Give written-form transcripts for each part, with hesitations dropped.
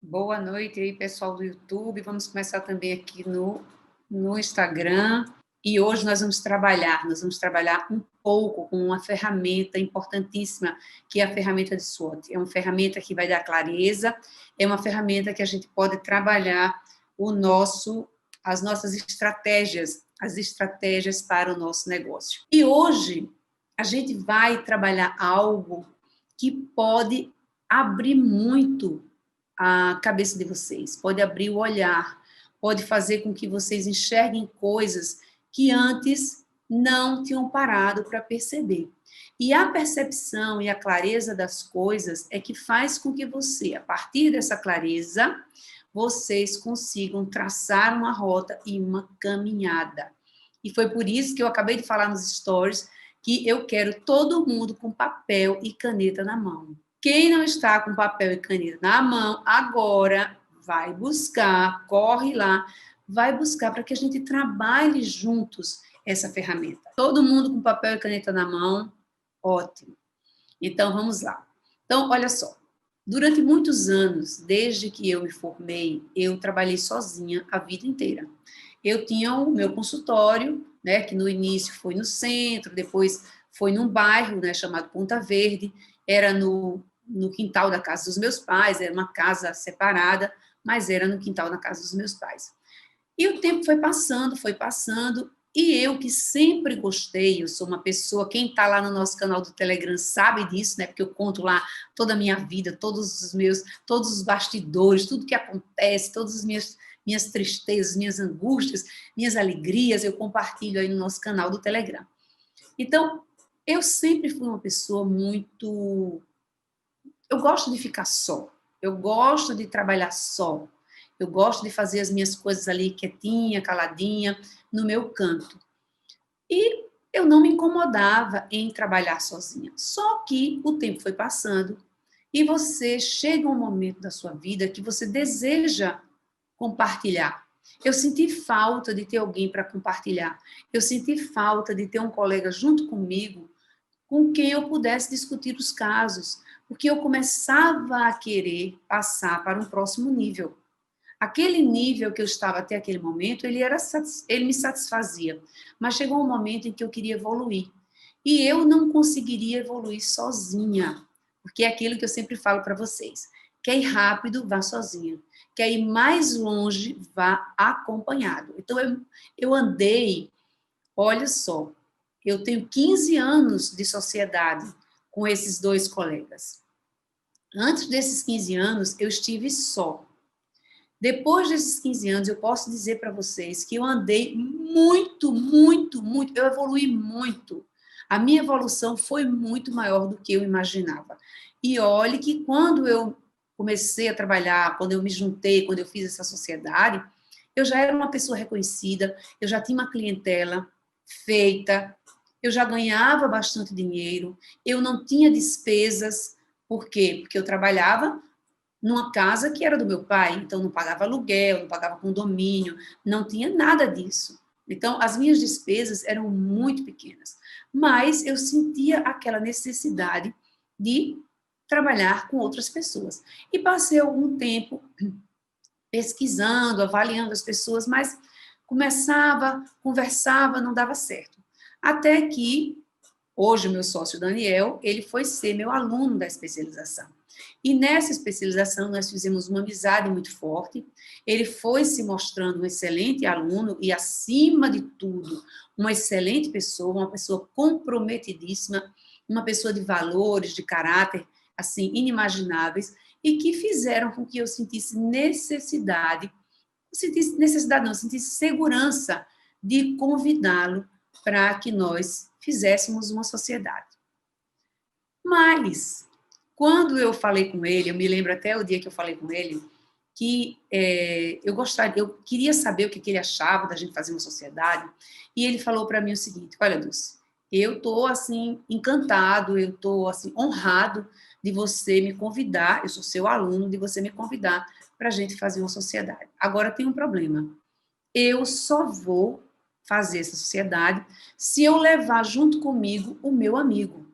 Boa noite aí, pessoal do YouTube. Vamos começar também aqui no Instagram. E hoje nós vamos trabalhar um pouco com uma ferramenta importantíssima, que é a ferramenta de SWOT. É uma ferramenta que vai dar clareza, é uma ferramenta que a gente pode trabalhar as nossas estratégias, as estratégias para o nosso negócio. E hoje a gente vai trabalhar algo que pode abrir muito a cabeça de vocês, pode abrir o olhar, pode fazer com que vocês enxerguem coisas que antes não tinham parado para perceber. E a percepção e a clareza das coisas é que faz com que você, a partir dessa clareza, vocês consigam traçar uma rota e uma caminhada. E foi por isso que eu acabei de falar nos stories que eu quero todo mundo com papel e caneta na mão. Quem não está com papel e caneta na mão, agora vai buscar, corre lá, vai buscar para que a gente trabalhe juntos essa ferramenta. Todo mundo com papel e caneta na mão? Ótimo. Então, vamos lá. Então, olha só. Durante muitos anos, desde que eu me formei, eu trabalhei sozinha a vida inteira. Eu tinha o meu consultório, né, que no início foi no centro, depois foi num bairro, né, chamado Ponta Verde, era no quintal da casa dos meus pais, era uma casa separada, mas era no quintal da casa dos meus pais. E o tempo foi passando, e eu que sempre gostei, eu sou uma pessoa, quem está lá no nosso canal do Telegram sabe disso, né? Porque eu conto lá toda a minha vida, todos os bastidores, tudo que acontece, todas as minhas tristezas, minhas angústias, minhas alegrias, eu compartilho aí no nosso canal do Telegram. Então, eu sempre fui uma pessoa muito. Eu gosto de ficar só, eu gosto de trabalhar só, eu gosto de fazer as minhas coisas ali quietinha, caladinha, no meu canto. E eu não me incomodava em trabalhar sozinha. Só que o tempo foi passando e você chega a um momento da sua vida que você deseja compartilhar. Eu senti falta de ter alguém para compartilhar. Eu senti falta de ter um colega junto comigo com quem eu pudesse discutir os casos, porque eu começava a querer passar para um próximo nível. Aquele nível que eu estava até aquele momento, ele me satisfazia, mas chegou um momento em que eu queria evoluir. E eu não conseguiria evoluir sozinha, porque é aquilo que eu sempre falo para vocês. Quer ir rápido, vá sozinha. Quer ir mais longe, vá acompanhado. Então, eu andei, olha só, eu tenho 15 anos de sociedade com esses dois colegas. Antes desses 15 anos, eu estive só. Depois desses 15 anos, eu posso dizer para vocês que eu andei muito, muito, muito, eu evolui muito. A minha evolução foi muito maior do que eu imaginava. E olhe que quando eu comecei a trabalhar, quando eu me juntei, quando eu fiz essa sociedade, eu já era uma pessoa reconhecida, eu já tinha uma clientela feita, eu já ganhava bastante dinheiro, eu não tinha despesas, por quê? Porque eu trabalhava numa casa que era do meu pai, então não pagava aluguel, não pagava condomínio, não tinha nada disso. Então, as minhas despesas eram muito pequenas, mas eu sentia aquela necessidade de trabalhar com outras pessoas. E passei algum tempo pesquisando, avaliando as pessoas, mas começava, conversava, não dava certo. Até que, hoje, o meu sócio Daniel, ele foi ser meu aluno da especialização. E nessa especialização nós fizemos uma amizade muito forte. Ele foi se mostrando um excelente aluno e, acima de tudo, uma excelente pessoa, uma pessoa comprometidíssima, uma pessoa de valores, de caráter, assim, inimagináveis, e que fizeram com que eu sentisse segurança de convidá-lo para que nós fizéssemos uma sociedade. Mas, quando eu falei com ele, eu me lembro até o dia que eu falei com ele, que eu queria saber o que ele achava da gente fazer uma sociedade, e ele falou para mim o seguinte: olha, Dulce, eu estou assim encantado, eu estou assim honrado de você me convidar, eu sou seu aluno, de você me convidar para a gente fazer uma sociedade. Agora tem um problema, eu só vou fazer essa sociedade se eu levar junto comigo o meu amigo,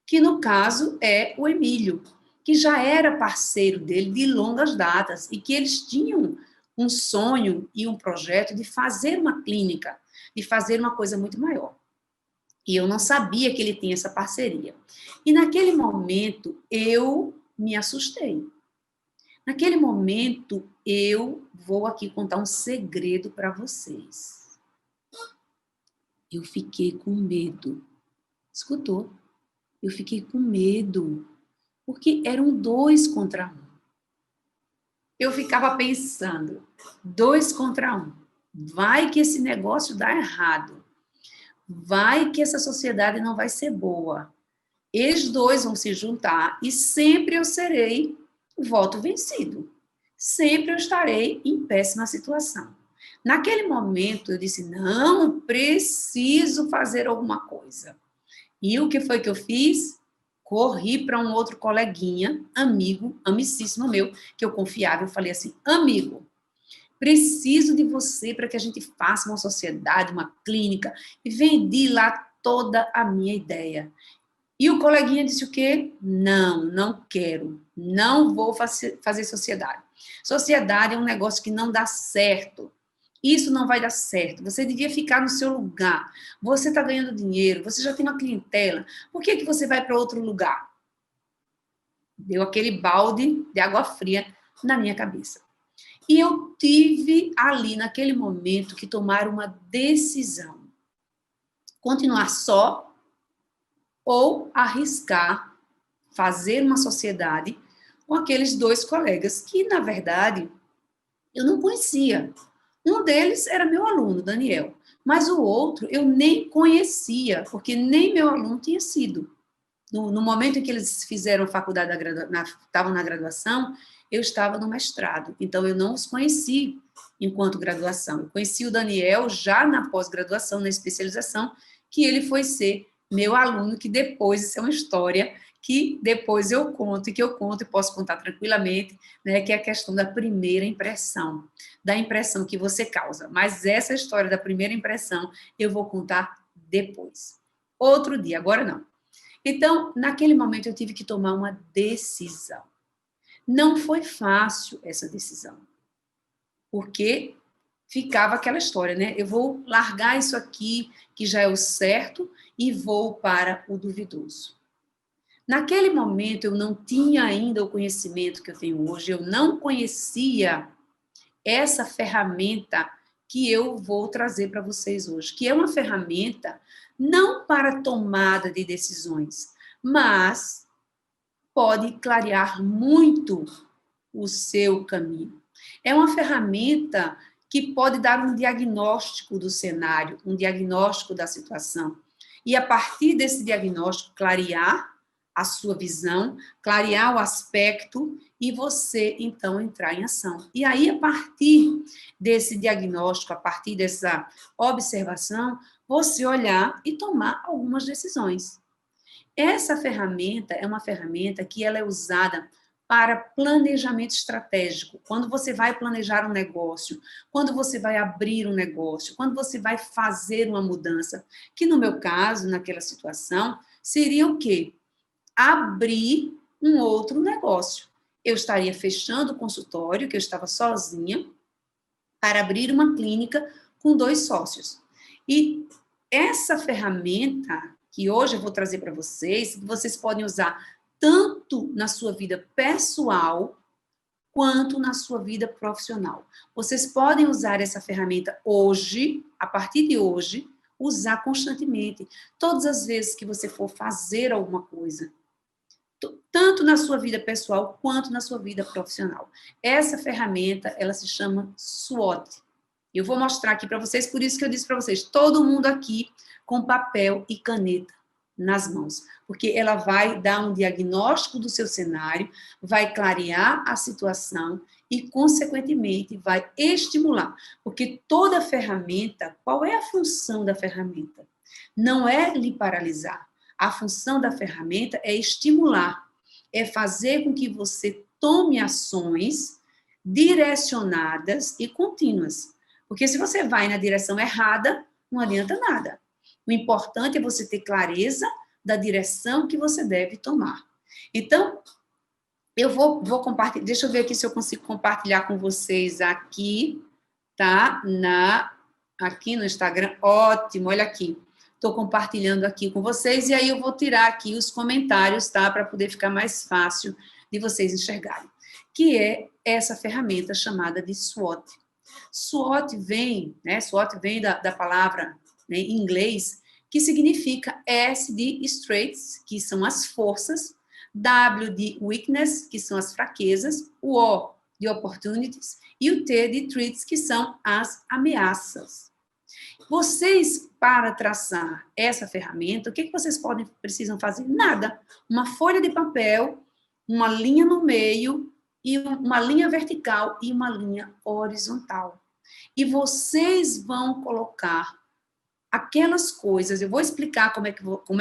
que no caso é o Emílio. que já era parceiro dele de longas datas e que eles tinham um sonho e um projeto de fazer uma clínica, de fazer uma coisa muito maior. E eu não sabia que ele tinha essa parceria. E naquele momento eu me assustei. Naquele momento eu vou aqui contar um segredo para vocês. Eu fiquei com medo. Escutou? Eu fiquei com medo, porque eram 2 contra 1. Eu ficava pensando, 2 contra 1. Vai que esse negócio dá errado. Vai que essa sociedade não vai ser boa. Eles 2 vão se juntar e sempre eu serei o voto vencido. Sempre eu estarei em péssima situação. Naquele momento eu disse, não, preciso fazer alguma coisa. E o que foi que eu fiz? Corri para um outro coleguinha, amigo, amicíssimo meu, que eu confiava. Eu falei assim, amigo, preciso de você para que a gente faça uma sociedade, uma clínica. E vendi lá toda a minha ideia. E o coleguinha disse o quê? Não, não quero. Não vou fazer sociedade. Sociedade é um negócio que não dá certo. Isso não vai dar certo. Você devia ficar no seu lugar. Você está ganhando dinheiro, você já tem uma clientela. Por que você vai para outro lugar? Deu aquele balde de água fria na minha cabeça. E eu tive ali, naquele momento, que tomar uma decisão. Continuar só ou arriscar fazer uma sociedade com aqueles 2 colegas que, na verdade, eu não conhecia. Um deles era meu aluno, Daniel, mas o outro eu nem conhecia, porque nem meu aluno tinha sido. No momento em que eles fizeram a faculdade, estavam na graduação, eu estava no mestrado, então eu não os conheci enquanto graduação. Eu conheci o Daniel já na pós-graduação, na especialização, que ele foi ser meu aluno, que depois, isso é uma história que depois eu conto, e que eu conto e posso contar tranquilamente, né, que é a questão da primeira impressão, da impressão que você causa. Mas essa história da primeira impressão eu vou contar depois. Outro dia, agora não. Então, naquele momento eu tive que tomar uma decisão. Não foi fácil essa decisão, porque ficava aquela história, né? Eu vou largar isso aqui, que já é o certo, e vou para o duvidoso. Naquele momento, eu não tinha ainda o conhecimento que eu tenho hoje, eu não conhecia essa ferramenta que eu vou trazer para vocês hoje, que é uma ferramenta não para tomada de decisões, mas pode clarear muito o seu caminho. É uma ferramenta que pode dar um diagnóstico do cenário, um diagnóstico da situação. E a partir desse diagnóstico, clarear a sua visão, clarear o aspecto e você, então, entrar em ação. E aí, a partir desse diagnóstico, a partir dessa observação, você olhar e tomar algumas decisões. Essa ferramenta é uma ferramenta que ela é usada para planejamento estratégico. Quando você vai planejar um negócio, quando você vai abrir um negócio, quando você vai fazer uma mudança, que no meu caso, naquela situação, seria o quê? Abrir um outro negócio. Eu estaria fechando o consultório, que eu estava sozinha, para abrir uma clínica com 2 sócios. E essa ferramenta que hoje eu vou trazer para vocês, que vocês podem usar tanto na sua vida pessoal, quanto na sua vida profissional. Vocês podem usar essa ferramenta hoje, a partir de hoje, usar constantemente. Todas as vezes que você for fazer alguma coisa, tanto na sua vida pessoal, quanto na sua vida profissional. Essa ferramenta, ela se chama SWOT. Eu vou mostrar aqui para vocês, por isso que eu disse para vocês, todo mundo aqui com papel e caneta nas mãos, porque ela vai dar um diagnóstico do seu cenário, vai clarear a situação e, consequentemente, vai estimular, porque toda ferramenta, qual é a função da ferramenta? Não é lhe paralisar. A função da ferramenta é estimular, é fazer com que você tome ações direcionadas e contínuas. Porque se você vai na direção errada, não adianta nada. O importante é você ter clareza da direção que você deve tomar. Então, Eu vou compartilhar, deixa eu ver aqui se eu consigo compartilhar com vocês aqui, tá? Aqui no Instagram, ótimo, olha aqui. Estou compartilhando aqui com vocês, e aí eu vou tirar aqui os comentários, tá? Para poder ficar mais fácil de vocês enxergarem. Que é essa ferramenta chamada de SWOT. SWOT vem, né? SWOT vem da palavra, né, em inglês, que significa S de strengths, que são as forças, W de weakness, que são as fraquezas, o O de opportunities e o T de threats, que são as ameaças. Vocês, para traçar essa ferramenta, o que vocês precisam fazer? Nada. Uma folha de papel, uma linha no meio, e uma linha vertical e uma linha horizontal. E vocês vão colocar aquelas coisas, eu vou explicar como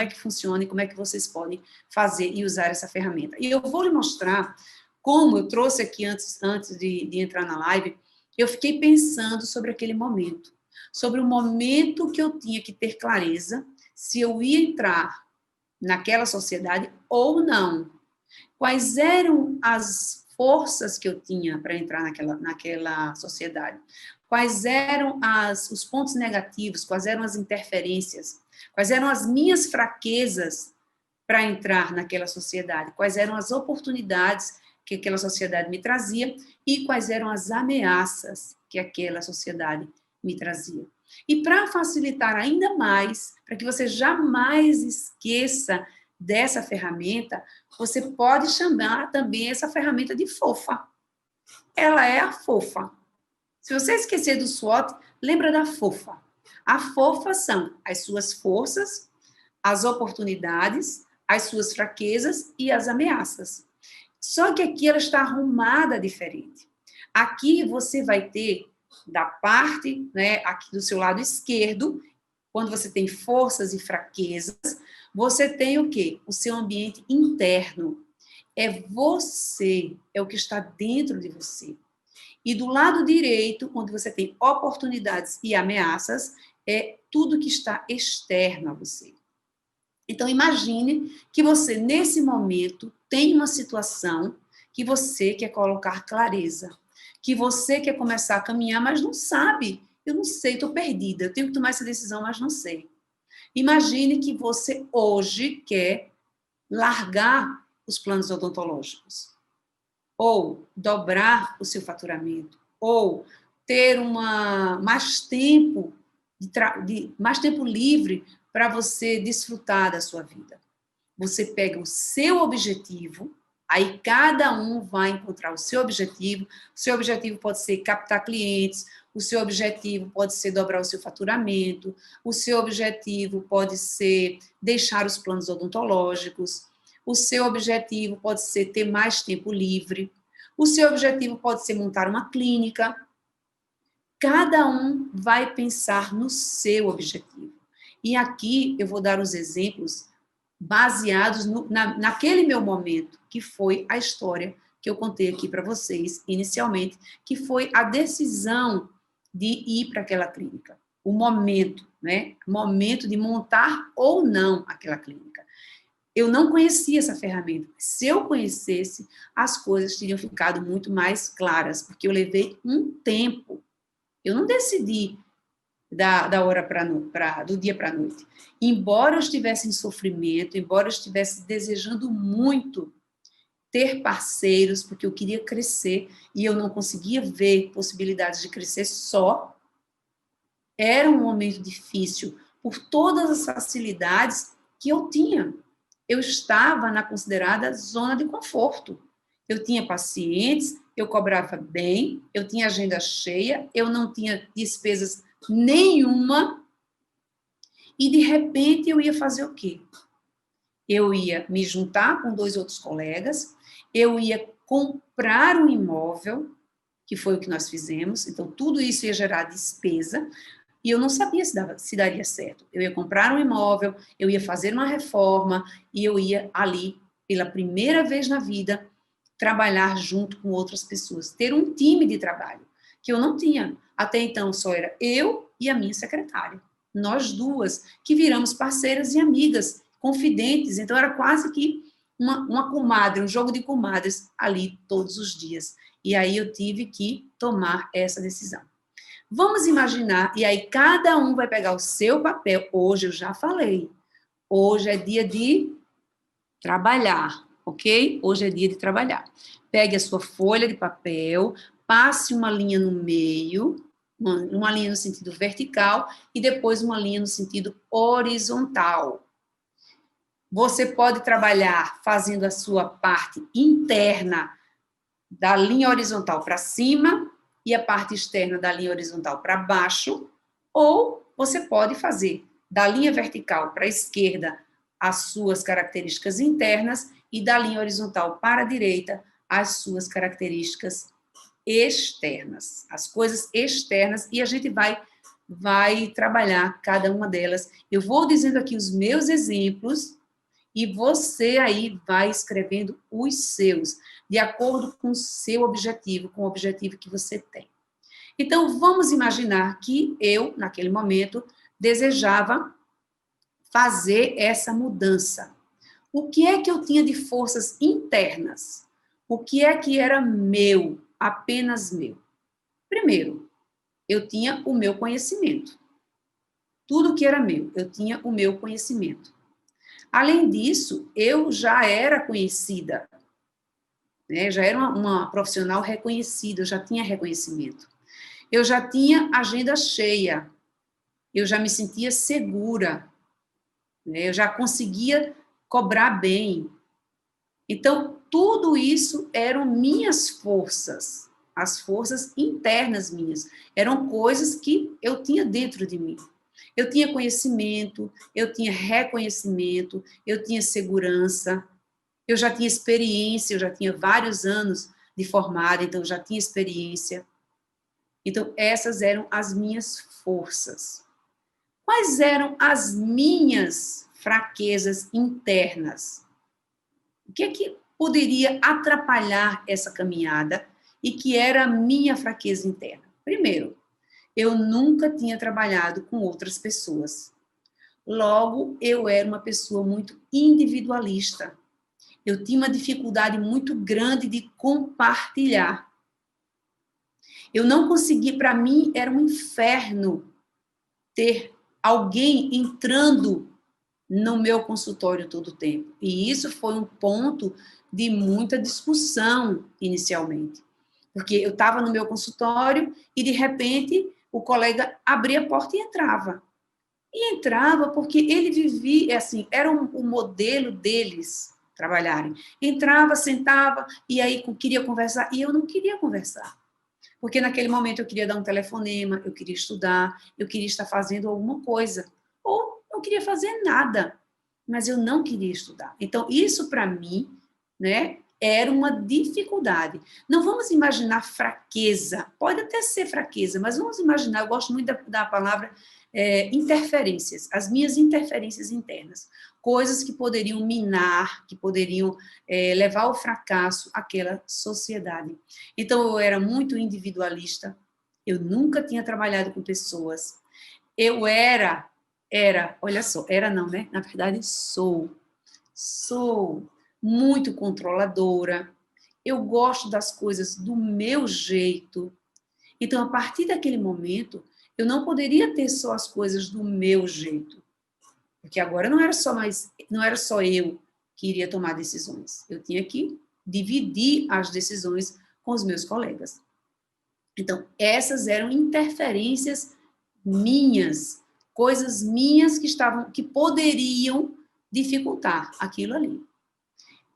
é que funciona e como é que vocês podem fazer e usar essa ferramenta. E eu vou lhe mostrar como eu trouxe aqui antes de entrar na live, eu fiquei pensando sobre aquele momento, sobre o momento que eu tinha que ter clareza se eu ia entrar naquela sociedade ou não. Quais eram as forças que eu tinha para entrar naquela sociedade? Quais eram os pontos negativos? Quais eram as interferências? Quais eram as minhas fraquezas para entrar naquela sociedade? Quais eram as oportunidades que aquela sociedade me trazia? E quais eram as ameaças que aquela sociedade me trazia? E para facilitar ainda mais, para que você jamais esqueça dessa ferramenta, você pode chamar também essa ferramenta de fofa. Ela é a fofa. Se você esquecer do SWOT, lembra da fofa. A fofa são as suas forças, as oportunidades, as suas fraquezas e as ameaças. Só que aqui ela está arrumada diferente. Aqui você vai ter, da parte, né, aqui do seu lado esquerdo, quando você tem forças e fraquezas, você tem o quê? O seu ambiente interno. É você, é o que está dentro de você. E do lado direito, onde você tem oportunidades e ameaças, é tudo que está externo a você. Então, imagine que você, nesse momento, tem uma situação que você quer colocar clareza, que você quer começar a caminhar, mas não sabe. Eu não sei, estou perdida, eu tenho que tomar essa decisão, mas não sei. Imagine que você hoje quer largar os planos odontológicos, ou dobrar o seu faturamento, ou ter mais tempo mais tempo livre para você desfrutar da sua vida. Você pega o seu objetivo, aí cada um vai encontrar o seu objetivo. O seu objetivo pode ser captar clientes, o seu objetivo pode ser dobrar o seu faturamento, o seu objetivo pode ser deixar os planos odontológicos, o seu objetivo pode ser ter mais tempo livre, o seu objetivo pode ser montar uma clínica. Cada um vai pensar no seu objetivo. E aqui eu vou dar os exemplos baseados naquele meu momento, que foi a história que eu contei aqui para vocês inicialmente, que foi a decisão de ir para aquela clínica. O momento, né? O momento de montar ou não aquela clínica. Eu não conhecia essa ferramenta. Se eu conhecesse, as coisas teriam ficado muito mais claras, porque eu levei um tempo. Eu não decidi da hora do dia para a noite. Embora eu estivesse em sofrimento, embora eu estivesse desejando muito ter parceiros, porque eu queria crescer e eu não conseguia ver possibilidades de crescer só, era um momento difícil por todas as facilidades que eu tinha. Eu estava na considerada zona de conforto. Eu tinha pacientes, eu cobrava bem, eu tinha agenda cheia, eu não tinha despesas nenhuma, e de repente eu ia fazer o quê? Eu ia me juntar com 2 outros colegas, eu ia comprar um imóvel, que foi o que nós fizemos, então tudo isso ia gerar despesa, e eu não sabia se daria certo. Eu ia comprar um imóvel, eu ia fazer uma reforma, e eu ia ali, pela primeira vez na vida, trabalhar junto com outras pessoas, ter um time de trabalho, que eu não tinha. Até então, só era eu e a minha secretária. Nós duas, que viramos parceiras e amigas, confidentes. Então, era quase que uma comadre, um jogo de comadres ali todos os dias. E aí eu tive que tomar essa decisão. Vamos imaginar, e aí cada um vai pegar o seu papel. Hoje eu já falei, hoje é dia de trabalhar, ok? Hoje é dia de trabalhar. Pegue a sua folha de papel, passe uma linha no meio, uma linha no sentido vertical e depois uma linha no sentido horizontal. Você pode trabalhar fazendo a sua parte interna da linha horizontal para cima e a parte externa da linha horizontal para baixo, ou você pode fazer da linha vertical para a esquerda as suas características internas e da linha horizontal para a direita as suas características externas, as coisas externas, e a gente vai trabalhar cada uma delas. Eu vou dizendo aqui os meus exemplos e você aí vai escrevendo os seus, de acordo com o seu objetivo, com o objetivo que você tem. Então, vamos imaginar que eu, naquele momento, desejava fazer essa mudança. O que é que eu tinha de forças internas? O que é que era meu, apenas meu? Primeiro, eu tinha o meu conhecimento. Tudo que era meu, eu tinha o meu conhecimento. Além disso, eu já era conhecida, né? Já era uma profissional reconhecida, eu já tinha reconhecimento. Eu já tinha agenda cheia, eu já me sentia segura, né? Eu já conseguia cobrar bem. Então, tudo isso eram minhas forças, as forças internas minhas. Eram coisas que eu tinha dentro de mim. Eu tinha conhecimento, eu tinha reconhecimento, eu tinha segurança, eu já tinha experiência, eu já tinha vários anos de formada, então eu já tinha experiência. Então, essas eram as minhas forças. Quais eram as minhas fraquezas internas? O que é que poderia atrapalhar essa caminhada e que era a minha fraqueza interna? Primeiro, eu nunca tinha trabalhado com outras pessoas. Logo, eu era uma pessoa muito individualista. Eu tinha uma dificuldade muito grande de compartilhar. Eu não conseguia, para mim, era um inferno ter alguém entrando no meu consultório todo o tempo. E isso foi um ponto de muita discussão inicialmente. Porque eu estava no meu consultório e, de repente, o colega abria a porta e entrava. E entrava porque ele vivia, assim, era o modelo deles trabalharem. Entrava, sentava, e aí queria conversar, e eu não queria conversar. Porque naquele momento eu queria dar um telefonema, eu queria estudar, eu queria estar fazendo alguma coisa. Ou não queria fazer nada, mas eu não queria estudar. Então, isso para mim, né, era uma dificuldade. Não vamos imaginar fraqueza, pode até ser fraqueza, mas vamos imaginar, eu gosto muito da palavra interferências, as minhas interferências internas, coisas que poderiam minar, que poderiam levar ao fracasso aquela sociedade. Então, eu era muito individualista, eu nunca tinha trabalhado com pessoas, eu olha só, era não, né? Na verdade, sou muito controladora, eu gosto das coisas do meu jeito. Então, a partir daquele momento, eu não poderia ter só as coisas do meu jeito, porque agora não era só eu que iria tomar decisões. Eu tinha que dividir as decisões com os meus colegas. Então, essas eram interferências minhas, coisas minhas que poderiam dificultar aquilo ali.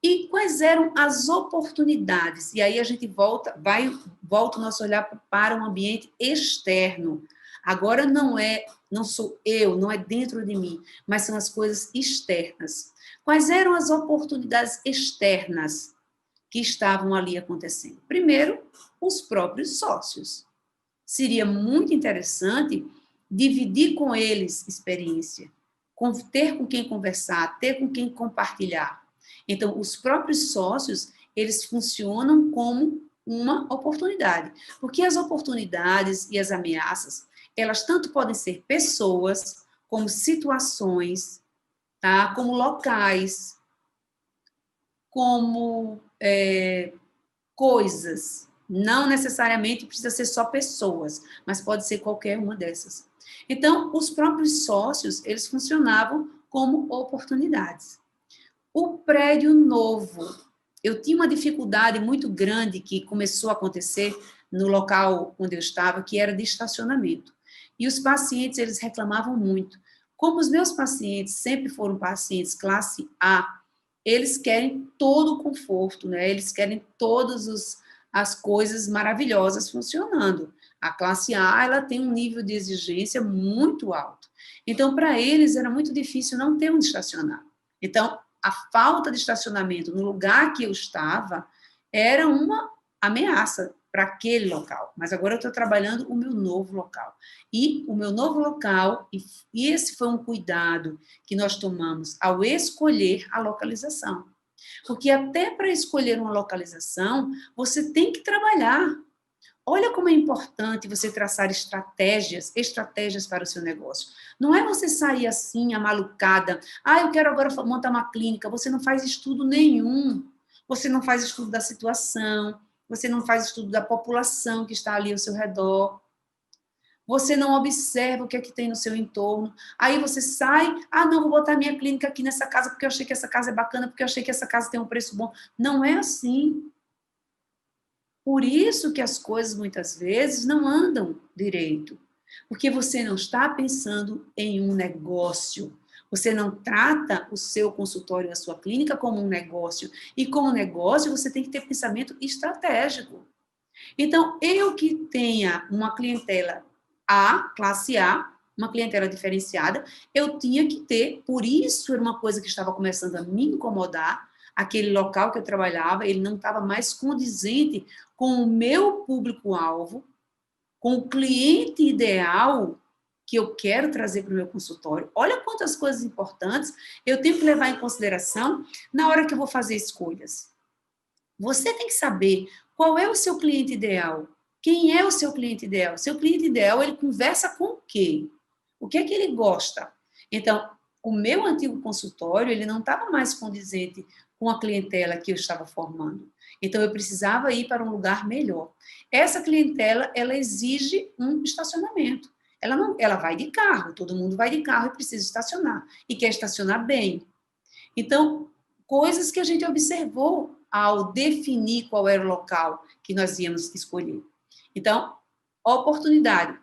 E quais eram as oportunidades? E aí a gente volta o nosso olhar para um ambiente externo. Agora não sou eu, não é dentro de mim, mas são as coisas externas. Quais eram as oportunidades externas que estavam ali acontecendo? Primeiro, os próprios sócios. Seria muito interessante dividir com eles experiência, ter com quem conversar, ter com quem compartilhar. Então, os próprios sócios, eles funcionam como uma oportunidade, porque as oportunidades e as ameaças, elas tanto podem ser pessoas, como situações, tá? Como locais. como coisas. Não necessariamente precisa ser só pessoas, mas pode ser qualquer uma dessas. Então, os próprios sócios, eles funcionavam como oportunidades. O prédio novo, eu tinha uma dificuldade muito grande que começou a acontecer no local onde eu estava, que era de estacionamento. E os pacientes, eles reclamavam muito. Como os meus pacientes sempre foram pacientes classe A, eles querem todo o conforto, né? Eles querem todas as coisas maravilhosas funcionando. A classe A, ela tem um nível de exigência muito alto. Então, para eles, era muito difícil não ter onde estacionar. Então, a falta de estacionamento no lugar que eu estava era uma ameaça para aquele local. Mas agora eu estou trabalhando o meu novo local. E o meu novo local, e esse foi um cuidado que nós tomamos ao escolher a localização. Porque até para escolher uma localização, você tem que trabalhar. Olha como é importante você traçar estratégias para o seu negócio. Não é você sair assim, amalucada, eu quero agora montar uma clínica, você não faz estudo nenhum. Você não faz estudo da situação, você não faz estudo da população que está ali ao seu redor. Você não observa o que é que tem no seu entorno. Aí você sai, não, vou botar minha clínica aqui nessa casa porque eu achei que essa casa é bacana, porque eu achei que essa casa tem um preço bom. Não é assim. Por isso que as coisas, muitas vezes, não andam direito. Porque você não está pensando em um negócio. Você não trata o seu consultório, a sua clínica como um negócio. E como negócio, você tem que ter pensamento estratégico. Então, eu que tenha uma clientela A, classe A, uma clientela diferenciada, eu tinha que ter, por isso era uma coisa que estava começando a me incomodar, aquele local que eu trabalhava, ele não estava mais condizente com o meu público-alvo, com o cliente ideal que eu quero trazer para o meu consultório. Olha quantas coisas importantes eu tenho que levar em consideração na hora que eu vou fazer escolhas. Você tem que saber qual é o seu cliente ideal. Quem é o seu cliente ideal? Seu cliente ideal, ele conversa com o quê? O que é que ele gosta? Então, o meu antigo consultório, ele não estava mais condizente com a clientela que eu estava formando. Então, eu precisava ir para um lugar melhor. Essa clientela, ela exige um estacionamento. Ela vai de carro, todo mundo vai de carro e precisa estacionar. E quer estacionar bem. Então, coisas que a gente observou ao definir qual era o local que nós íamos escolher. Então, oportunidade.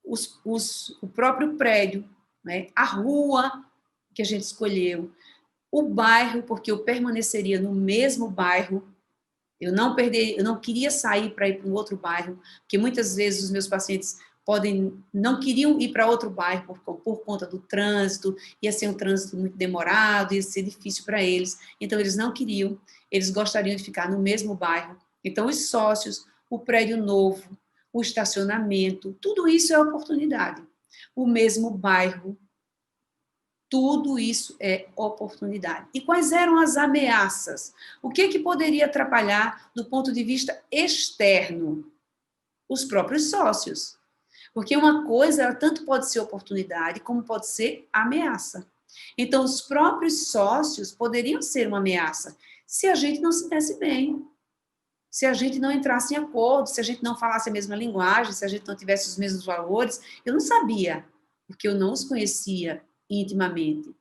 O próprio prédio, né? A rua que a gente escolheu, o bairro, porque eu permaneceria no mesmo bairro, eu não queria sair para ir para um outro bairro, porque muitas vezes os meus pacientes não queriam ir para outro bairro por conta do trânsito, ia ser um trânsito muito demorado, ia ser difícil para eles, então eles não queriam, eles gostariam de ficar no mesmo bairro. Então os sócios, o prédio novo, o estacionamento, tudo isso é oportunidade. O mesmo bairro, tudo isso é oportunidade. E quais eram as ameaças? O que poderia atrapalhar do ponto de vista externo? Os próprios sócios. Porque uma coisa, ela tanto pode ser oportunidade, como pode ser ameaça. Então, os próprios sócios poderiam ser uma ameaça se a gente não se desse bem, se a gente não entrasse em acordo, se a gente não falasse a mesma linguagem, se a gente não tivesse os mesmos valores. Eu não sabia, porque eu não os conhecia intimamente.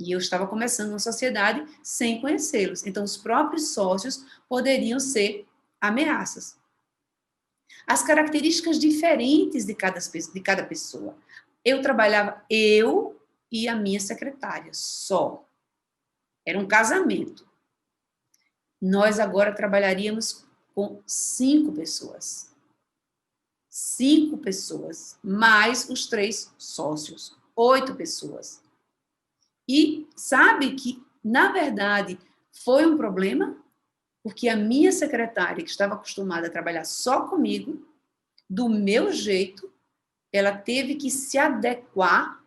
E eu estava começando uma sociedade sem conhecê-los. Então, os próprios sócios poderiam ser ameaças. As características diferentes de cada pessoa. Eu trabalhava, eu e a minha secretária, só. Era um casamento. Nós agora trabalharíamos com 5 pessoas. 5 pessoas, mais os 3 sócios. 8 pessoas. E sabe que, na verdade, foi um problema, porque a minha secretária, que estava acostumada a trabalhar só comigo, do meu jeito, ela teve que se adequar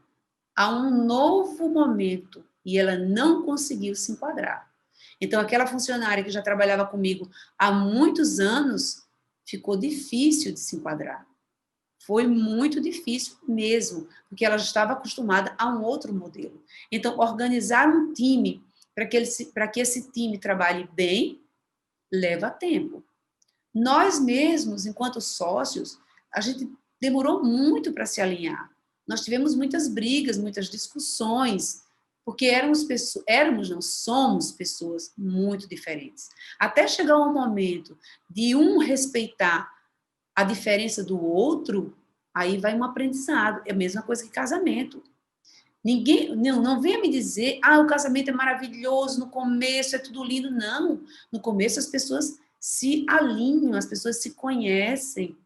a um novo momento e ela não conseguiu se enquadrar. Então, aquela funcionária que já trabalhava comigo há muitos anos, ficou difícil de se enquadrar. Foi muito difícil mesmo, porque ela já estava acostumada a um outro modelo. Então, organizar um time para que esse time trabalhe bem, leva tempo. Nós mesmos, enquanto sócios, a gente demorou muito para se alinhar. Nós tivemos muitas brigas, muitas discussões, porque somos pessoas muito diferentes. Até chegar um momento de um respeitar a diferença do outro, aí vai um aprendizado. É a mesma coisa que casamento. Ninguém, não venha me dizer, o casamento é maravilhoso, no começo é tudo lindo. Não, no começo as pessoas se alinham, as pessoas se conhecem.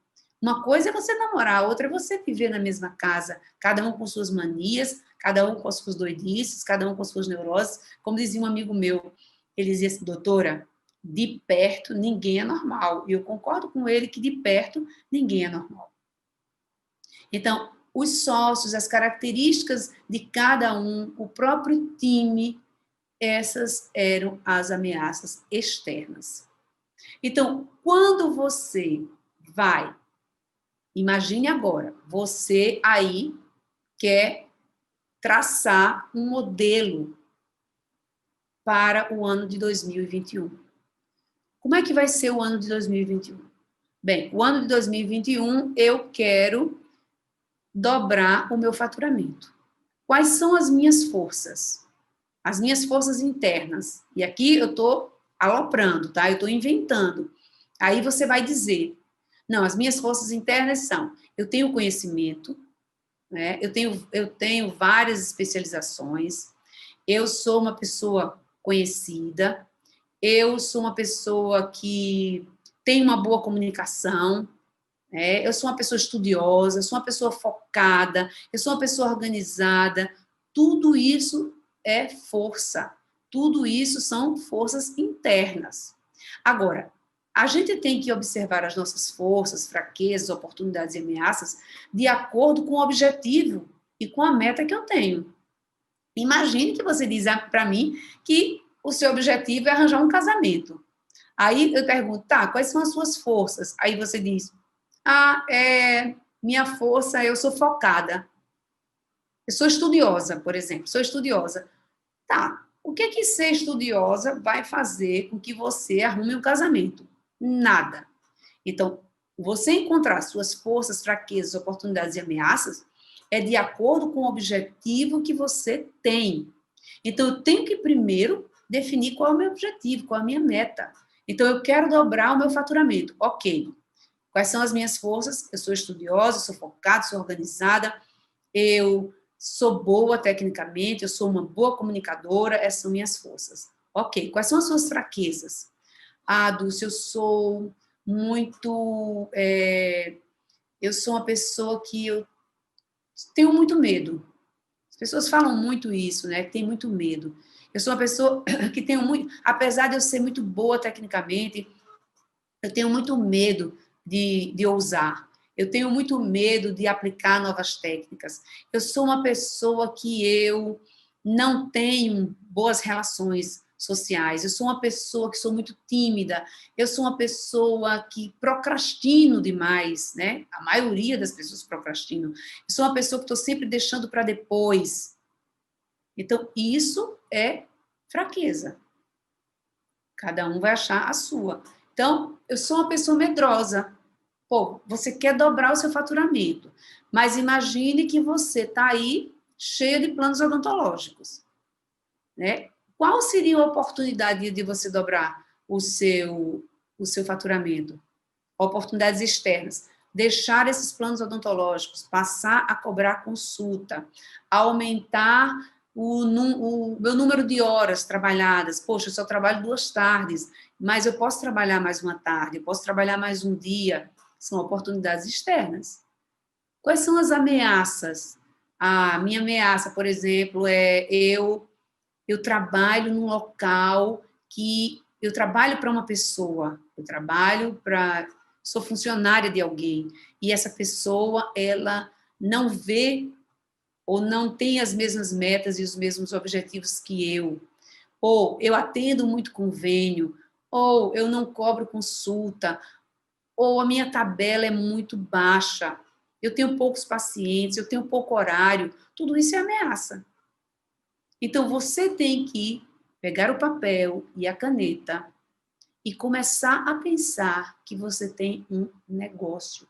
Uma coisa é você namorar, a outra é você viver na mesma casa, cada um com suas manias, cada um com as suas doidices, cada um com as suas neuroses. Como dizia um amigo meu, ele dizia assim, doutora, de perto ninguém é normal. E eu concordo com ele que de perto ninguém é normal. Então, os sócios, as características de cada um, o próprio time, essas eram as ameaças externas. Então, quando você vai, imagine agora, você aí quer traçar um modelo para o ano de 2021. Como é que vai ser o ano de 2021? Bem, o ano de 2021 eu quero dobrar o meu faturamento. Quais são as minhas forças? As minhas forças internas. E aqui eu estou aloprando, tá? Eu estou inventando. Aí você vai dizer, não, as minhas forças internas são, eu tenho conhecimento, né? Eu tenho várias especializações, eu sou uma pessoa conhecida, eu sou uma pessoa que tem uma boa comunicação, eu sou uma pessoa estudiosa, eu sou uma pessoa focada, eu sou uma pessoa organizada. Tudo isso é força. Tudo isso são forças internas. Agora, a gente tem que observar as nossas forças, fraquezas, oportunidades e ameaças de acordo com o objetivo e com a meta que eu tenho. Imagine que você diz para mim que o seu objetivo é arranjar um casamento. Aí eu pergunto, tá, quais são as suas forças? Aí você diz, minha força, eu sou focada. Eu sou estudiosa, por exemplo, sou estudiosa. Tá, o que que ser estudiosa vai fazer com que você arrume um casamento? Nada. Então, você encontrar suas forças, fraquezas, oportunidades e ameaças é de acordo com o objetivo que você tem. Então, eu tenho que primeiro definir qual é o meu objetivo, qual é a minha meta. Então, eu quero dobrar o meu faturamento. Ok. Quais são as minhas forças? Eu sou estudiosa, sou focada, sou organizada, eu sou boa tecnicamente, eu sou uma boa comunicadora, essas são minhas forças. Ok, quais são as suas fraquezas? Dulce, eu sou muito... eu sou uma pessoa que eu tenho muito medo. As pessoas falam muito isso, né? Que tem muito medo. Eu sou uma pessoa que tenho muito... Apesar de eu ser muito boa tecnicamente, eu tenho muito medo de ousar. Eu tenho muito medo de aplicar novas técnicas. Eu sou uma pessoa que eu não tenho boas relações sociais. Eu sou uma pessoa que sou muito tímida. Eu sou uma pessoa que procrastino demais, né? A maioria das pessoas procrastinam. Eu sou uma pessoa que estou sempre deixando para depois. Então, isso é fraqueza. Cada um vai achar a sua. Então, eu sou uma pessoa medrosa. Pô, você quer dobrar o seu faturamento, mas imagine que você está aí cheio de planos odontológicos, né? Qual seria a oportunidade de você dobrar o seu faturamento? Oportunidades externas. Deixar esses planos odontológicos, passar a cobrar consulta, aumentar o meu número de horas trabalhadas. Poxa, eu só trabalho 2 tardes, mas eu posso trabalhar mais uma tarde, eu posso trabalhar mais um dia. São oportunidades externas. Quais são as ameaças? A minha ameaça, por exemplo, é eu trabalho num local que eu trabalho para uma pessoa, sou funcionária de alguém, e essa pessoa, ela não vê ou não tem as mesmas metas e os mesmos objetivos que eu, ou eu atendo muito convênio, ou eu não cobro consulta, ou a minha tabela é muito baixa, eu tenho poucos pacientes, eu tenho pouco horário, tudo isso é ameaça. Então, você tem que pegar o papel e a caneta e começar a pensar que você tem um negócio.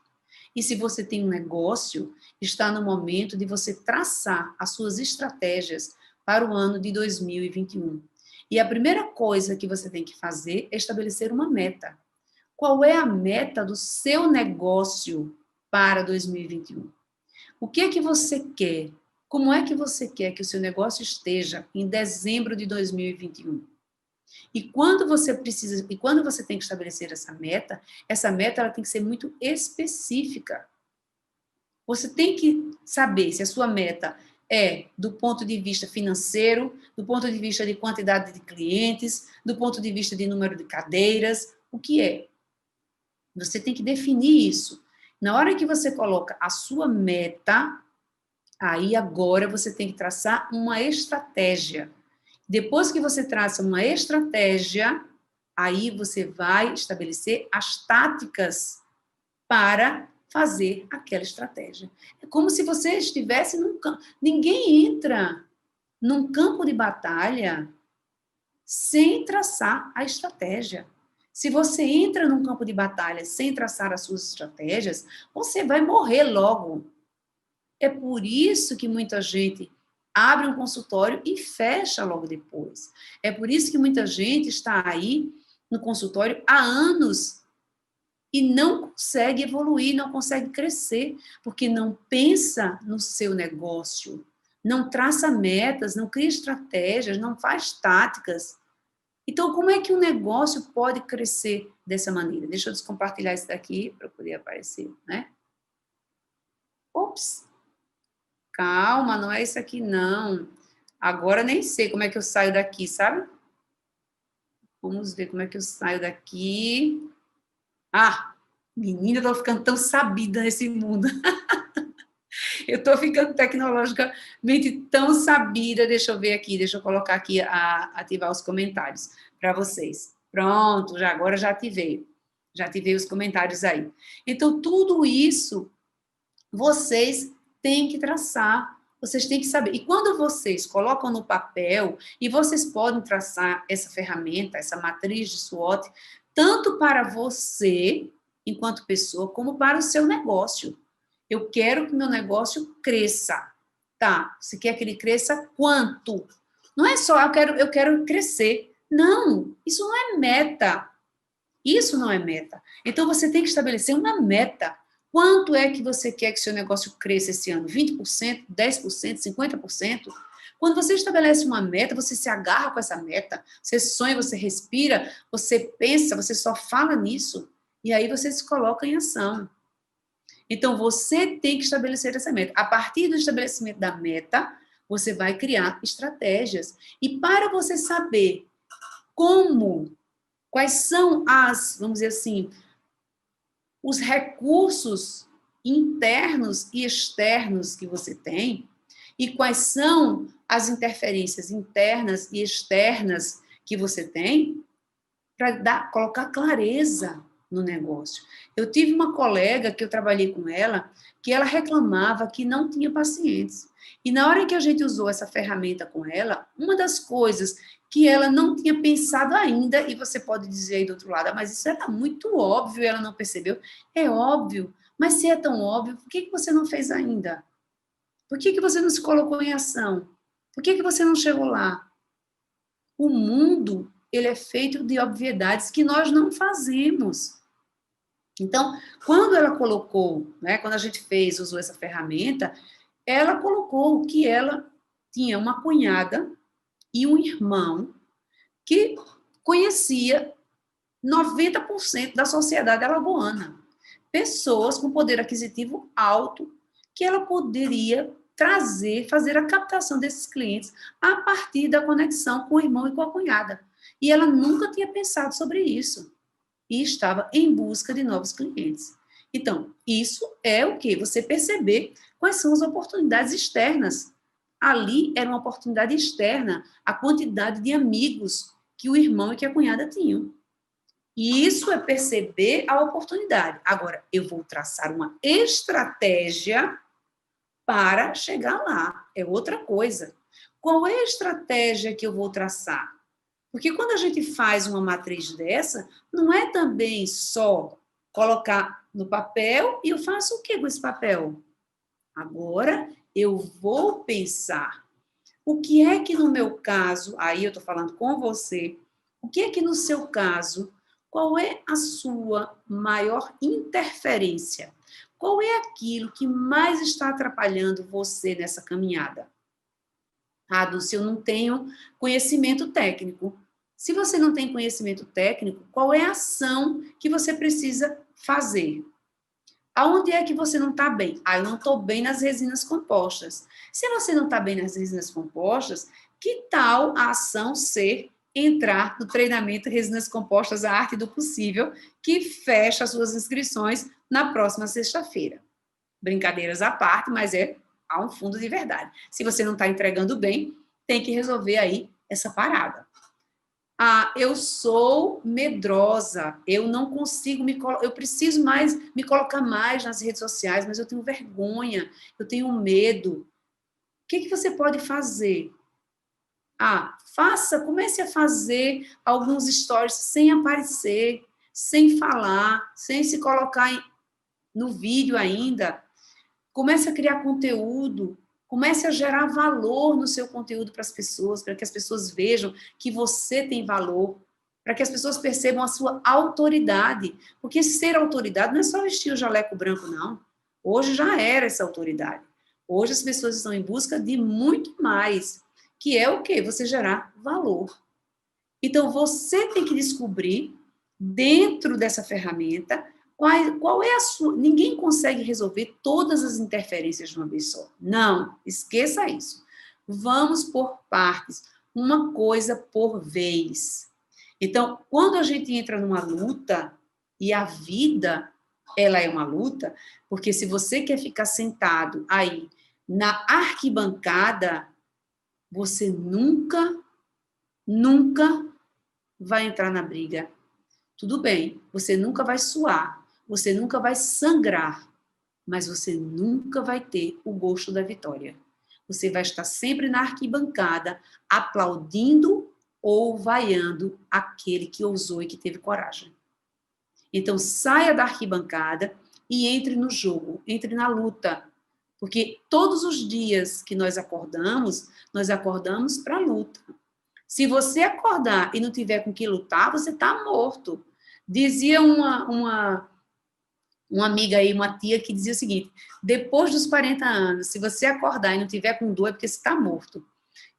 E se você tem um negócio, está no momento de você traçar as suas estratégias para o ano de 2021. E a primeira coisa que você tem que fazer é estabelecer uma meta. Qual é a meta do seu negócio para 2021? O que é que você quer? Como é que você quer que o seu negócio esteja em dezembro de 2021? E quando você precisa, e quando você tem que estabelecer essa meta ela tem que ser muito específica. Você tem que saber se a sua meta é do ponto de vista financeiro, do ponto de vista de quantidade de clientes, do ponto de vista de número de cadeiras, o que é? Você tem que definir isso. Na hora que você coloca a sua meta, aí agora você tem que traçar uma estratégia. Depois que você traça uma estratégia, aí você vai estabelecer as táticas para fazer aquela estratégia. É como se você estivesse num campo. Ninguém entra num campo de batalha sem traçar a estratégia. Se você entra num campo de batalha sem traçar as suas estratégias, você vai morrer logo. É por isso que muita gente abre um consultório e fecha logo depois. É por isso que muita gente está aí no consultório há anos e não consegue evoluir, não consegue crescer, porque não pensa no seu negócio, não traça metas, não cria estratégias, não faz táticas. Então, como é que um negócio pode crescer dessa maneira? Deixa eu descompartilhar isso daqui para poder aparecer, né? Ops, calma, não é isso aqui não. Agora nem sei como é que eu saio daqui, sabe? Vamos ver como é que eu saio daqui. Ah, menina, eu tô ficando tão sabida nesse mundo. Eu tô ficando tecnologicamente tão sabida. Deixa eu ver aqui, deixa eu colocar aqui, ativar os comentários para vocês. Pronto, já agora já ativei. Já ativei os comentários aí. Então, tudo isso vocês têm que traçar, vocês têm que saber. E quando vocês colocam no papel, e vocês podem traçar essa ferramenta, essa matriz de SWOT, tanto para você, enquanto pessoa, como para o seu negócio. Eu quero que meu negócio cresça. Tá, você quer que ele cresça quanto? Não é só eu quero crescer. Não, isso não é meta. Isso não é meta. Então você tem que estabelecer uma meta. Quanto é que você quer que seu negócio cresça esse ano? 20%, 10%, 50%? Quando você estabelece uma meta, você se agarra com essa meta, você sonha, você respira, você pensa, você só fala nisso, e aí você se coloca em ação. Então, você tem que estabelecer essa meta. A partir do estabelecimento da meta, você vai criar estratégias. E para você saber como, quais são vamos dizer assim, os recursos internos e externos que você tem, e quais são as interferências internas e externas que você tem, para colocar clareza no negócio. Eu tive uma colega que eu trabalhei com ela, que ela reclamava que não tinha pacientes. E na hora que a gente usou essa ferramenta com ela, uma das coisas que ela não tinha pensado ainda, e você pode dizer aí do outro lado, mas isso era muito óbvio e ela não percebeu. É óbvio, mas se é tão óbvio, por que você não fez ainda? Por que você não se colocou em ação? Por que você não chegou lá? O mundo, ele é feito de obviedades que nós não fazemos. Então, quando ela colocou, né, quando a gente usou essa ferramenta, ela colocou que ela tinha uma cunhada e um irmão que conhecia 90% da sociedade alagoana. Pessoas com poder aquisitivo alto que ela poderia trazer, fazer a captação desses clientes a partir da conexão com o irmão e com a cunhada. E ela nunca tinha pensado sobre isso. E estava em busca de novos clientes. Então, isso é o que? Você perceber quais são as oportunidades externas. Ali era uma oportunidade externa, a quantidade de amigos que o irmão e que a cunhada tinham. E isso é perceber a oportunidade. Agora, eu vou traçar uma estratégia para chegar lá. É outra coisa. Qual é a estratégia que eu vou traçar? Porque quando a gente faz uma matriz dessa, não é também só colocar no papel e eu faço o que com esse papel? Agora eu vou pensar. O que é que no meu caso, aí eu estou falando com você, o que é que no seu caso, qual é a sua maior interferência? Qual é aquilo que mais está atrapalhando você nessa caminhada? Ah, Dulce, eu não tenho conhecimento técnico. Se você não tem conhecimento técnico, qual é a ação que você precisa fazer? Aonde é que você não está bem? Ah, eu não estou bem nas resinas compostas. Se você não está bem nas resinas compostas, que tal a ação ser entrar no treinamento Resinas Compostas, a Arte do Possível, que fecha as suas inscrições na próxima sexta-feira? Brincadeiras à parte, mas há um fundo de verdade. Se você não está entregando bem, tem que resolver aí essa parada. Ah, eu sou medrosa, eu não consigo eu preciso mais me colocar mais nas redes sociais, mas eu tenho vergonha, eu tenho medo. O que você pode fazer? Ah, comece a fazer alguns stories sem aparecer, sem falar, sem se colocar no vídeo ainda. Comece a criar conteúdo, comece a gerar valor no seu conteúdo para as pessoas, para que as pessoas vejam que você tem valor, para que as pessoas percebam a sua autoridade. Porque ser autoridade não é só vestir o jaleco branco, não. Hoje já era essa autoridade. Hoje as pessoas estão em busca de muito mais, que é o quê? Você gerar valor. Então, você tem que descobrir, dentro dessa ferramenta, qual é a sua. Ninguém consegue resolver todas as interferências de uma vez só. Não, esqueça isso. Vamos por partes, uma coisa por vez. Então, quando a gente entra numa luta, e a vida, ela é uma luta, porque se você quer ficar sentado aí na arquibancada, você nunca vai entrar na briga. Tudo bem, você nunca vai suar, você nunca vai sangrar, mas você nunca vai ter o gosto da vitória. Você vai estar sempre na arquibancada, aplaudindo ou vaiando aquele que ousou e que teve coragem. Então, saia da arquibancada e entre no jogo, entre na luta. Porque todos os dias que nós acordamos para a luta. Se você acordar e não tiver com que lutar, você está morto. Dizia uma amiga aí, uma tia, que dizia o seguinte: depois dos 40 anos, se você acordar e não tiver com dor, é porque você está morto.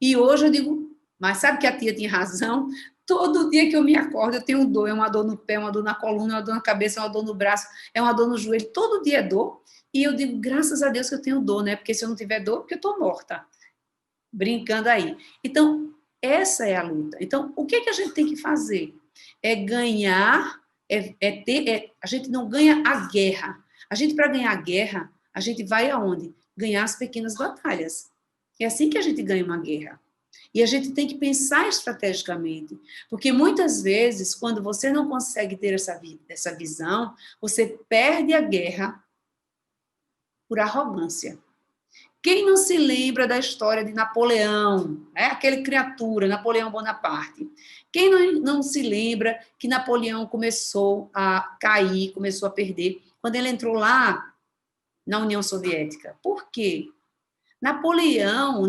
E hoje eu digo, mas sabe que a tia tinha razão? Todo dia que eu me acordo, eu tenho dor. É uma dor no pé, uma dor na coluna, uma dor na cabeça, uma dor no braço, é uma dor no joelho. Todo dia é dor. E eu digo, graças a Deus que eu tenho dor, né? Porque se eu não tiver dor, porque eu estou morta. Brincando aí. Então, essa é a luta. Então, o que a gente tem que fazer? É ganhar, a gente não ganha a guerra. A gente, para ganhar a guerra, a gente vai aonde? Ganhar as pequenas batalhas. É assim que a gente ganha uma guerra. E a gente tem que pensar estrategicamente, porque muitas vezes, quando você não consegue ter essa visão, você perde a guerra por arrogância. Quem não se lembra da história de Napoleão, né? Aquele criatura, Napoleão Bonaparte? Quem não se lembra que Napoleão começou a cair, começou a perder, quando ele entrou lá na União Soviética? Por quê? Napoleão,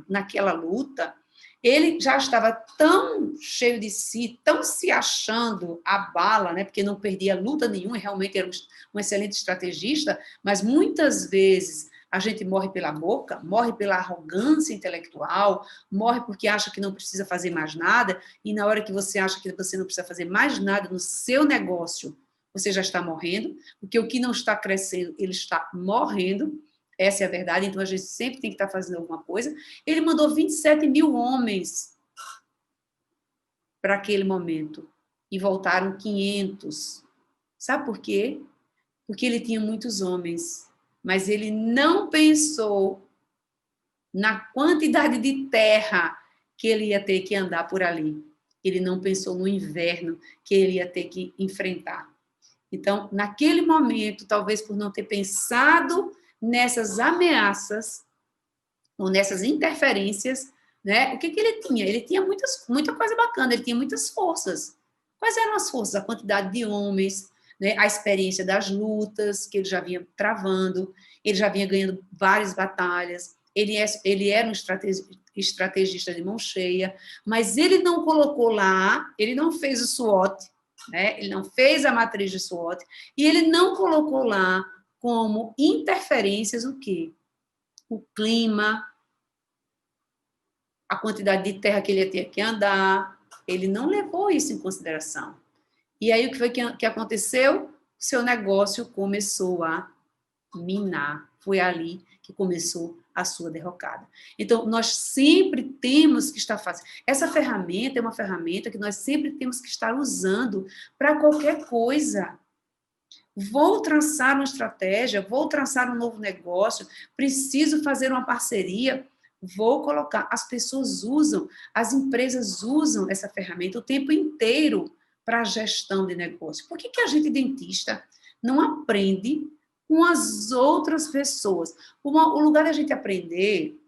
naquela luta, ele já estava tão cheio de si, tão se achando a bala, né? Porque não perdia luta nenhuma, realmente era um excelente estrategista, mas muitas vezes a gente morre pela boca, morre pela arrogância intelectual, morre porque acha que não precisa fazer mais nada, e na hora que você acha que você não precisa fazer mais nada no seu negócio, você já está morrendo, porque o que não está crescendo, ele está morrendo. Essa é a verdade, então a gente sempre tem que estar fazendo alguma coisa. Ele mandou 27 mil homens para aquele momento e voltaram 500. Sabe por quê? Porque ele tinha muitos homens, mas ele não pensou na quantidade de terra que ele ia ter que andar por ali. Ele não pensou no inverno que ele ia ter que enfrentar. Então, naquele momento, talvez por não ter pensado nessas ameaças ou nessas interferências, né? O que que ele tinha? Ele tinha muita coisa bacana, ele tinha muitas forças. Quais eram as forças? A quantidade de homens, né? A experiência das lutas que ele já vinha travando, ele já vinha ganhando várias batalhas, ele era um estrategista de mão cheia, mas ele não colocou lá, ele não fez o SWOT, né? Ele não fez a matriz de SWOT, e ele não colocou lá como interferências o quê? O clima, a quantidade de terra que ele ia ter que andar, ele não levou isso em consideração. E aí, o que foi que aconteceu? Seu negócio começou a minar. Foi ali que começou a sua derrocada. Então, nós sempre temos que estar fazendo. Essa ferramenta é uma ferramenta que nós sempre temos que estar usando para qualquer coisa. Vou traçar uma estratégia, vou traçar um novo negócio, preciso fazer uma parceria, vou colocar. As pessoas usam, as empresas usam essa ferramenta o tempo inteiro para a gestão de negócio. Por que que a gente, dentista, não aprende com as outras pessoas? O lugar da gente aprender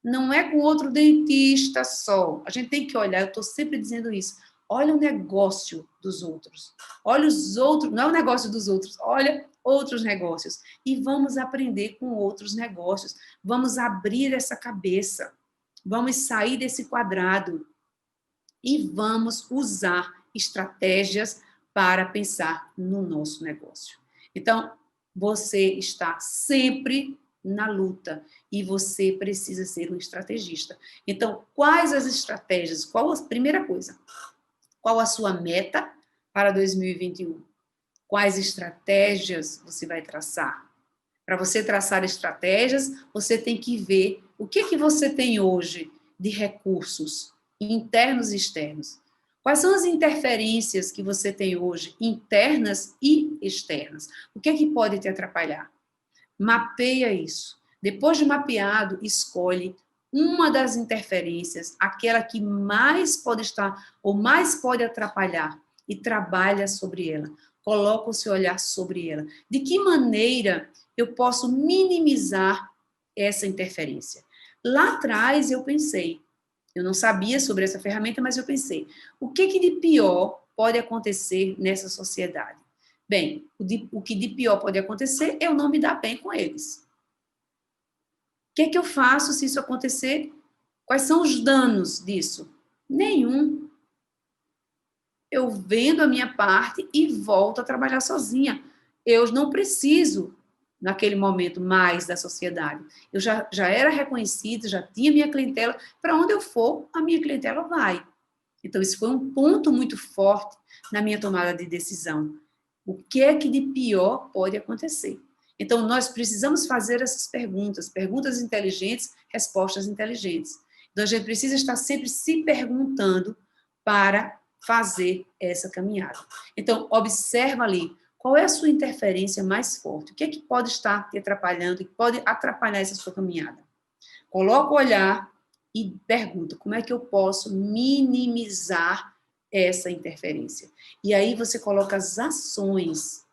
não é com outro dentista só. A gente tem que olhar, eu estou sempre dizendo isso, olha o negócio dos outros. Olha os outros, não é o negócio dos outros, olha outros negócios. E vamos aprender com outros negócios. Vamos abrir essa cabeça. Vamos sair desse quadrado. E vamos usar estratégias para pensar no nosso negócio. Então, você está sempre na luta e você precisa ser um estrategista. Então, quais as estratégias? Qual a primeira coisa? Qual a sua meta para 2021? Quais estratégias você vai traçar? Para você traçar estratégias, você tem que ver o que você tem hoje de recursos internos e externos. Quais são as interferências que você tem hoje, internas e externas? O que pode te atrapalhar? Mapeia isso. Depois de mapeado, escolhe uma das interferências, aquela que mais pode estar ou mais pode atrapalhar, e trabalha sobre ela. Coloca o seu olhar sobre ela. De que maneira eu posso minimizar essa interferência? Lá atrás eu pensei, eu não sabia sobre essa ferramenta, mas eu pensei, o que de pior pode acontecer nessa sociedade? Bem, o que de pior pode acontecer é eu não me dar bem com eles. O que eu faço se isso acontecer? Quais são os danos disso? Nenhum. Eu vendo a minha parte e volto a trabalhar sozinha. Eu não preciso, naquele momento, mais da sociedade. Eu já era reconhecida, já tinha minha clientela. Para onde eu for, a minha clientela vai. Então, isso foi um ponto muito forte na minha tomada de decisão. O que é que de pior pode acontecer? Então, nós precisamos fazer essas perguntas inteligentes, respostas inteligentes. Então, a gente precisa estar sempre se perguntando para fazer essa caminhada. Então, observa ali, qual é a sua interferência mais forte? O que é que pode estar te atrapalhando, que pode atrapalhar essa sua caminhada? Coloca o olhar e pergunta, como é que eu posso minimizar essa interferência? E aí você coloca as ações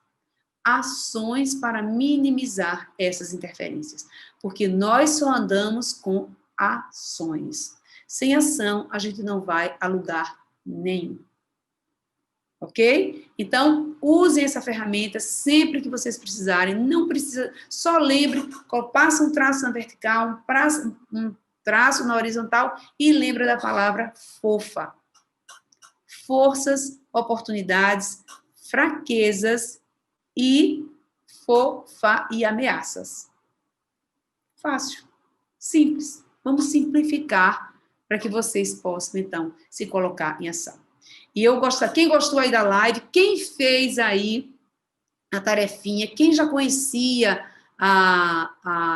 para minimizar essas interferências, porque nós só andamos com ações. Sem ação, a gente não vai a lugar nenhum. Ok? Então, usem essa ferramenta sempre que vocês precisarem. Não precisa, só lembre, passa um traço na vertical, um traço na horizontal e lembra da palavra fofa. Forças, oportunidades, fraquezas e fofa e ameaças. Fácil, simples. Vamos simplificar para que vocês possam, então, se colocar em ação. E quem gostou aí da live, quem fez aí a tarefinha, quem já conhecia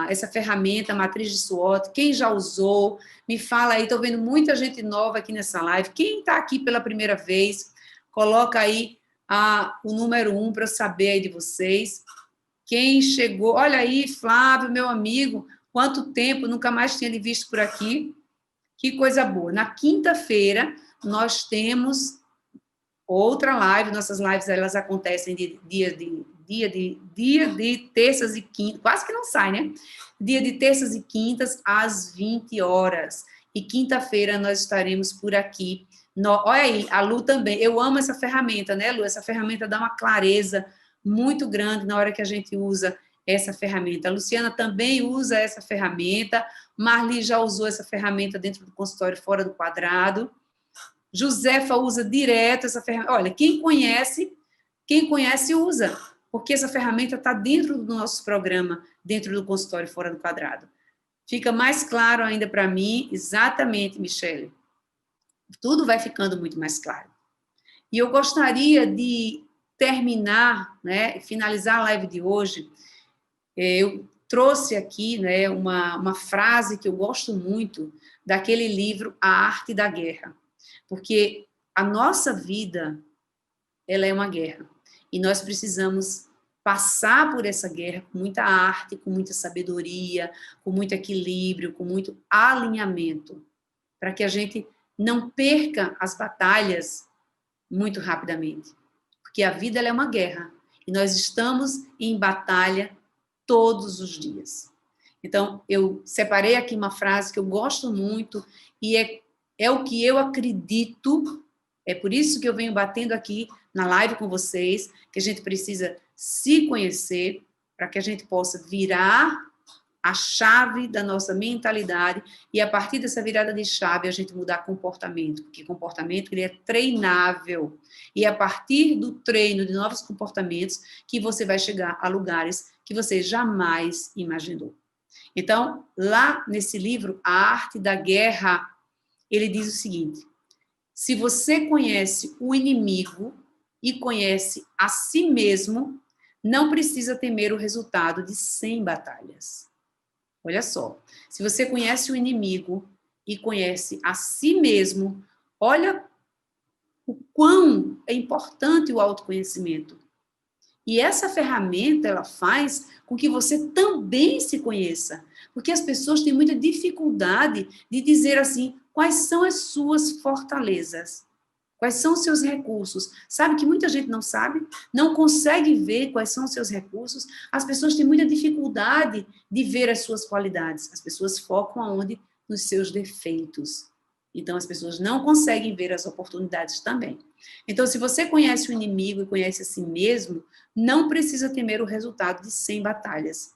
essa ferramenta, a matriz de SWOT, quem já usou, me fala aí, estou vendo muita gente nova aqui nessa live. Quem está aqui pela primeira vez, coloca aí o número 1 para eu saber aí de vocês. Quem chegou, olha aí, Flávio, meu amigo, quanto tempo, nunca mais tinha lhe visto por aqui. Que coisa boa. Na quinta-feira, nós temos outra live, nossas lives, elas acontecem dia de terças e quintas, quase que não sai, né? Dia de terças e quintas, às 20 horas. E quinta-feira nós estaremos por aqui. Olha aí, a Lu também. Eu amo essa ferramenta, né, Lu? Essa ferramenta dá uma clareza muito grande na hora que a gente usa essa ferramenta. A Luciana também usa essa ferramenta. Marli já usou essa ferramenta dentro do consultório Fora do Quadrado. Josefa usa direto essa ferramenta. Olha, quem conhece usa, porque essa ferramenta está dentro do nosso programa, dentro do consultório Fora do Quadrado. Fica mais claro ainda para mim, exatamente, Michele. Tudo vai ficando muito mais claro. E eu gostaria de terminar, né, finalizar a live de hoje. Eu trouxe aqui, né, uma frase que eu gosto muito daquele livro A Arte da Guerra, porque a nossa vida, ela é uma guerra, e nós precisamos passar por essa guerra com muita arte, com muita sabedoria, com muito equilíbrio, com muito alinhamento, para que a gente não perca as batalhas muito rapidamente, porque a vida ela é uma guerra, e nós estamos em batalha todos os dias. Então, eu separei aqui uma frase que eu gosto muito, e é o que eu acredito, é por isso que eu venho batendo aqui na live com vocês, que a gente precisa se conhecer, para que a gente possa virar a chave da nossa mentalidade, e a partir dessa virada de chave a gente mudar comportamento, porque comportamento ele é treinável, e é a partir do treino de novos comportamentos que você vai chegar a lugares que você jamais imaginou. Então, lá nesse livro, A Arte da Guerra, ele diz o seguinte: se você conhece o inimigo e conhece a si mesmo, não precisa temer o resultado de 100 batalhas. Olha só, se você conhece o inimigo e conhece a si mesmo, olha o quão é importante o autoconhecimento. E essa ferramenta, ela faz com que você também se conheça. Porque as pessoas têm muita dificuldade de dizer assim, quais são as suas fortalezas, quais são os seus recursos. Sabe que muita gente não sabe, não consegue ver quais são os seus recursos. As pessoas têm muita dificuldade de ver as suas qualidades. As pessoas focam aonde? Nos seus defeitos. Então, as pessoas não conseguem ver as oportunidades também. Então, se você conhece o inimigo e conhece a si mesmo, não precisa temer o resultado de 100 batalhas.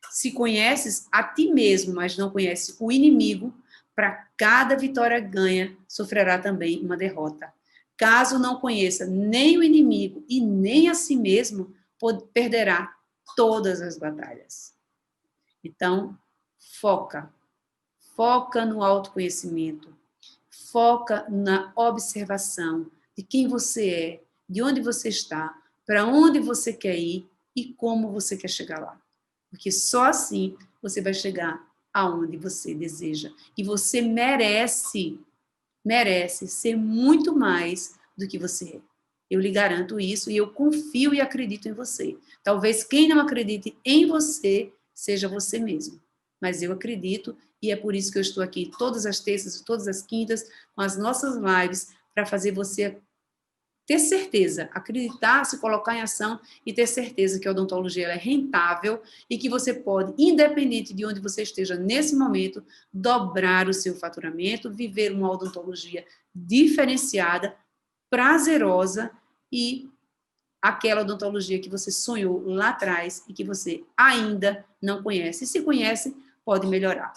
Se conheces a ti mesmo, mas não conhece o inimigo, para cada vitória ganha, sofrerá também uma derrota. Caso não conheça nem o inimigo e nem a si mesmo, perderá todas as batalhas. Então, foca no autoconhecimento, foca na observação de quem você é, de onde você está, para onde você quer ir e como você quer chegar lá. Porque só assim você vai chegar aonde você deseja. E você merece ser muito mais do que você é. Eu lhe garanto isso e eu confio e acredito em você. Talvez quem não acredite em você seja você mesmo. Mas eu acredito e é por isso que eu estou aqui todas as terças e todas as quintas com as nossas lives para fazer você ter certeza, acreditar, se colocar em ação e ter certeza que a odontologia é rentável e que você pode, independente de onde você esteja nesse momento, dobrar o seu faturamento, viver uma odontologia diferenciada, prazerosa e aquela odontologia que você sonhou lá atrás e que você ainda não conhece. E se conhece, pode melhorar.